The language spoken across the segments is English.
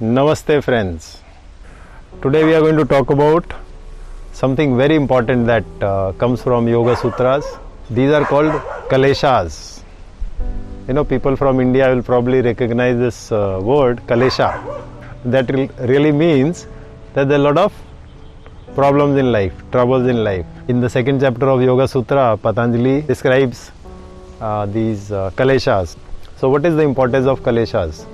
Namaste friends. Today we are going to talk about something very important that comes from Yoga Sutras. These are called kaleshas. People from India will probably recognize this word kalesha. That really means that there are a lot of problems in life, troubles in life. In the second chapter of Yoga Sutra, Patanjali describes these kaleshas. So what is the importance of kaleshas?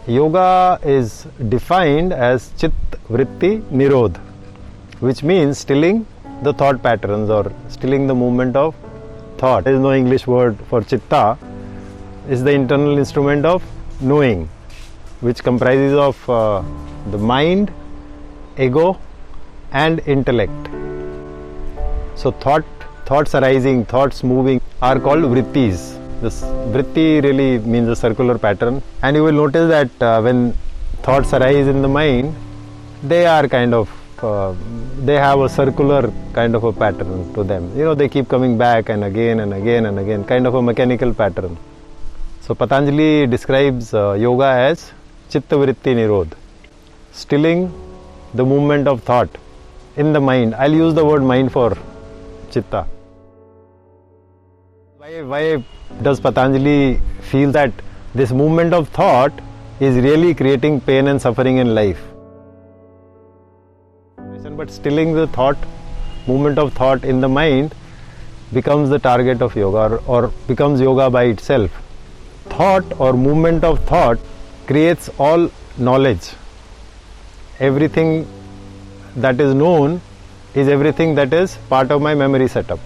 Yoga is defined as Chitta Vritti Nirodha, which means stilling the thought patterns or stilling the movement of thought. There is no English word for chitta. It's the internal instrument of knowing, which comprises of the mind, ego and intellect. So thoughts arising, thoughts moving are called vrittis. This vritti really means a circular pattern, and you will notice that when thoughts arise in the mind, they are they have a circular kind of a pattern to them. They keep coming back and again and again and again, kind of a mechanical pattern. So Patanjali describes yoga as Chitta Vritti Nirodha, stilling the movement of thought in the mind. I'll use the word mind for chitta. Why does Patanjali feel that this movement of thought is really creating pain and suffering in life? But stilling the movement of thought in the mind becomes the target of yoga or becomes yoga by itself. Thought or movement of thought creates all knowledge. Everything that is known is everything that is part of my memory setup.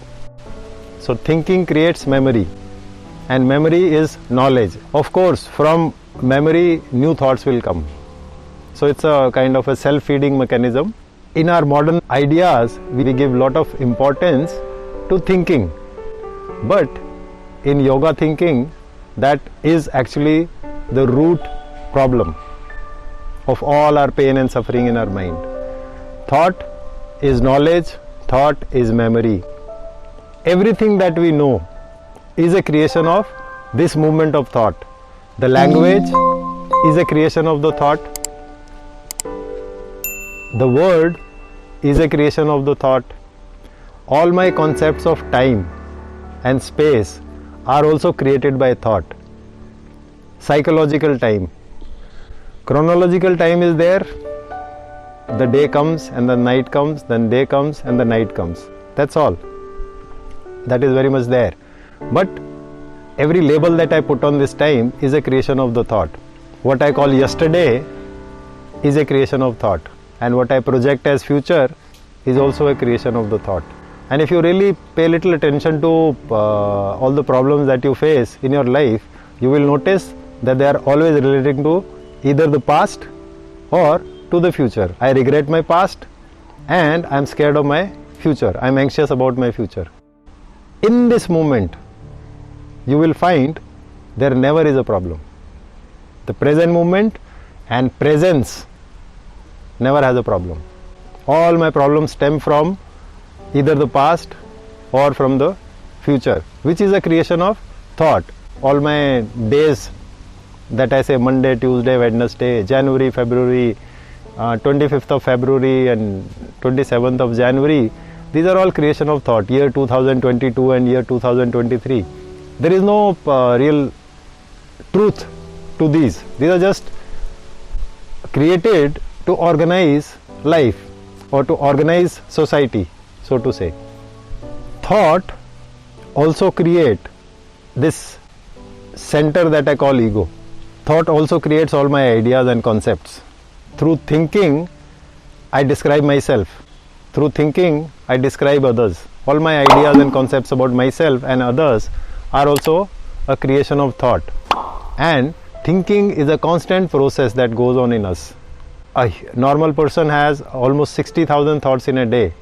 So thinking creates memory, and memory is knowledge. Of course, from memory new thoughts will come. So it's a kind of a self-feeding mechanism. In our modern ideas, we give a lot of importance to thinking. But in yoga thinking, that is actually the root problem of all our pain and suffering in our mind. Thought is knowledge, thought is memory. Everything that we know is a creation of this movement of thought. The language is a creation of the thought. The word is a creation of the thought. All my concepts of time and space are also created by thought. Psychological time. Chronological time is there. The day comes and the night comes, then day comes and the night comes. That's all. That is very much there. But every label that I put on this time is a creation of the thought. What I call yesterday is a creation of thought. And what I project as future is also a creation of the thought. And if you really pay little attention to all the problems that you face in your life, you will notice that they are always relating to either the past or to the future. I regret my past and I am scared of my future. I am anxious about my future. In this moment, you will find there never is a problem. The present moment and presence never has a problem. All my problems stem from either the past or from the future, which is a creation of thought. All my days that I say, Monday, Tuesday, Wednesday, January, February, 25th of February and 27th of January, these are all creation of thought. Year 2022 and year 2023. There is no real truth to these. These are just created to organize life or to organize society, so to say. Thought also create this center that I call ego. Thought also creates all my ideas and concepts. Through thinking, I describe myself. Through thinking, I describe others. All my ideas and concepts about myself and others are also a creation of thought. And thinking is a constant process that goes on in us. A normal person has almost 60,000 thoughts in a day.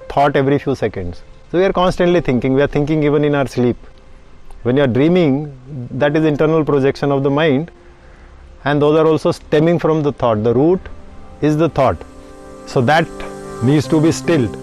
Thought every few seconds. So we are constantly thinking. We are thinking even in our sleep. When you are dreaming, that is internal projection of the mind. And those are also stemming from the thought. The root is the thought. So that needs to be stilled.